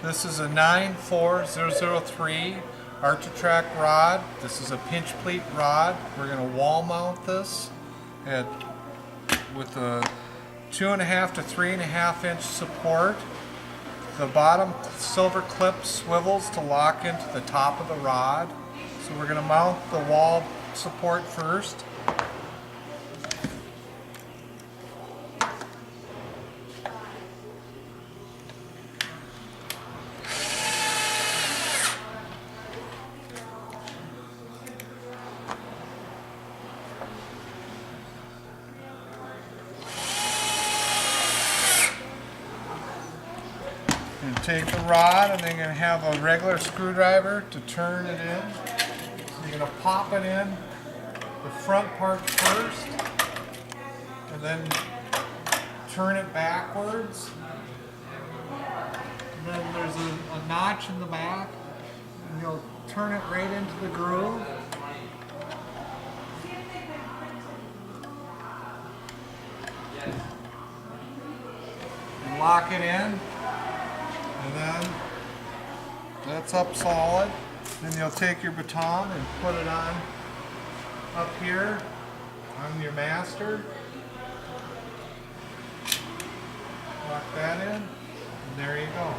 This is a 94003 Archer-Track rod. This is a Pinch Pleat rod. We're going to wall mount this with a 2.5 to 3.5 inch support. The bottom silver clip swivels to lock into the top of the rod. So we're going to mount the wall support first. And take the rod, and then you're going to have a regular screwdriver to turn it in. So you're going to pop it in the front part first, and then turn it backwards. And then there's a notch in the back, and you'll turn it right into the groove. And lock it in. And then that's up solid. Then you'll take your baton and put it on up here on your master. Lock that in, and there you go.